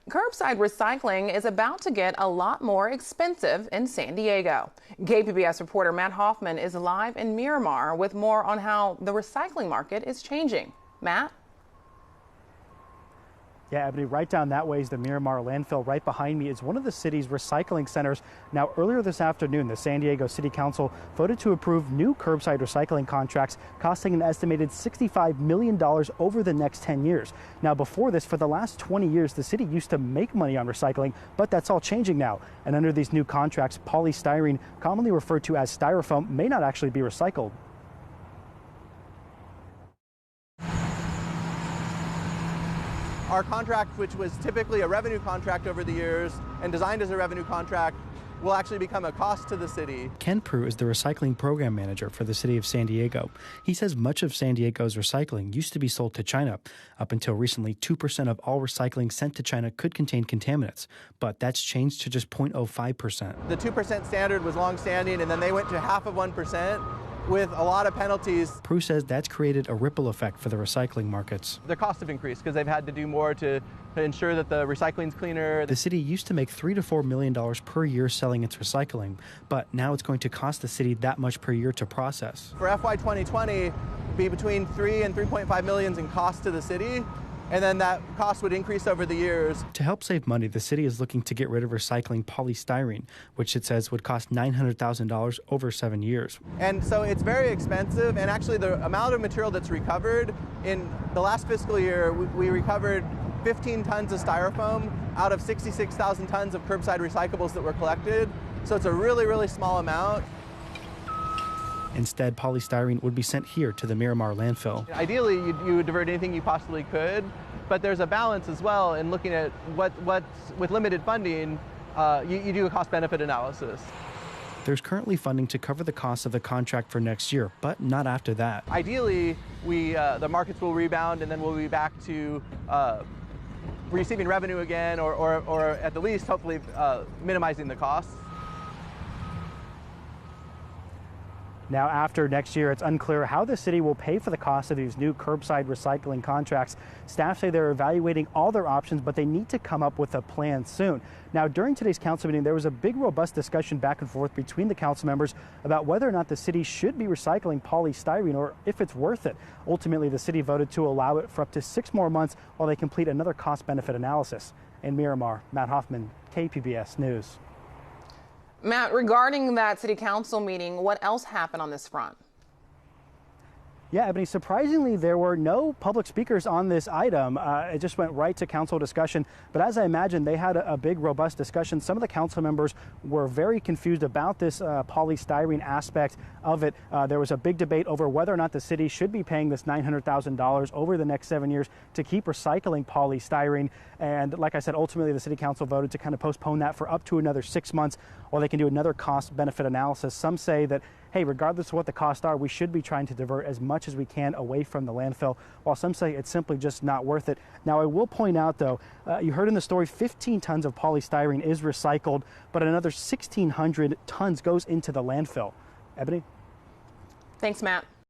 Curbside recycling is about to get a lot more expensive in San Diego. KPBS reporter Matt Hoffman is live in Miramar with more on how the recycling market is changing. Matt? Yeah, Ebony, right down that way is the Miramar landfill. Right behind me is one of the city's recycling centers. Now, earlier this afternoon, the San Diego City Council voted to approve new curbside recycling contracts costing an estimated $65 million over the next 10 years. Now, before this, for the last 20 years, the city used to make money on recycling, but that's all changing now. And under these new contracts, polystyrene, commonly referred to as styrofoam, may not actually be recycled. Our contract, which was typically a revenue contract over the years and designed as a revenue contract, will actually become a cost to the city. Ken Prue is the recycling program manager for the city of San Diego. He says much of San Diego's recycling used to be sold to China. Up until recently, 2% of all recycling sent to China could contain contaminants, but that's changed to just 0.05%. The 2% standard was long-standing, and then they went to half of 1%. With a lot of penalties. Prue says that's created a ripple effect for the recycling markets. Their costs have increased because they've had to do more to ensure that the recycling's cleaner. The city used to make $3 to $4 million per year selling its recycling, but now it's going to cost the city that much per year to process. For FY 2020, be between 3 and 3.5 million in cost to the city. And then that cost would increase over the years. To help save money, the city is looking to get rid of recycling polystyrene, which it says would cost $900,000 over 7 years. And so it's very expensive, and actually the amount of material that's recovered, in the last fiscal year, we recovered 15 tons of styrofoam out of 66,000 tons of curbside recyclables that were collected. So it's a really, really small amount. Instead, polystyrene would be sent here to the Miramar landfill. Ideally, you would divert anything you possibly could, but there's a balance as well in looking at what's with limited funding, you do a cost-benefit analysis. There's currently funding to cover the cost of the contract for next year, but not after that. Ideally, the markets will rebound, and then we'll be back to receiving revenue again, or at the least, hopefully, minimizing the costs. Now, after next year, it's unclear how the city will pay for the cost of these new curbside recycling contracts. Staff say they're evaluating all their options, but they need to come up with a plan soon. Now, during today's council meeting, there was a big, robust discussion back and forth between the council members about whether or not the city should be recycling polystyrene or if it's worth it. Ultimately, the city voted to allow it for up to 6 more months while they complete another cost-benefit analysis. In Miramar, Matt Hoffman, KPBS News. Matt, regarding that city council meeting, what else happened on this front? Yeah, Ebony, surprisingly, there were no public speakers on this item. It just went right to council discussion. But as I imagined, they had a big, robust discussion. Some of the council members were very confused about this polystyrene aspect of it. There was a big debate over whether or not the city should be paying this $900,000 over the next 7 years to keep recycling polystyrene. And like I said, ultimately, the city council voted to kind of postpone that for up to another 6 months while they can do another cost-benefit analysis. Some say that, hey, regardless of what the costs are, we should be trying to divert as much as we can away from the landfill, while some say it's simply just not worth it. Now, I will point out, though, you heard in the story, 15 tons of polystyrene is recycled, but another 1,600 tons goes into the landfill. Ebony? Thanks, Matt.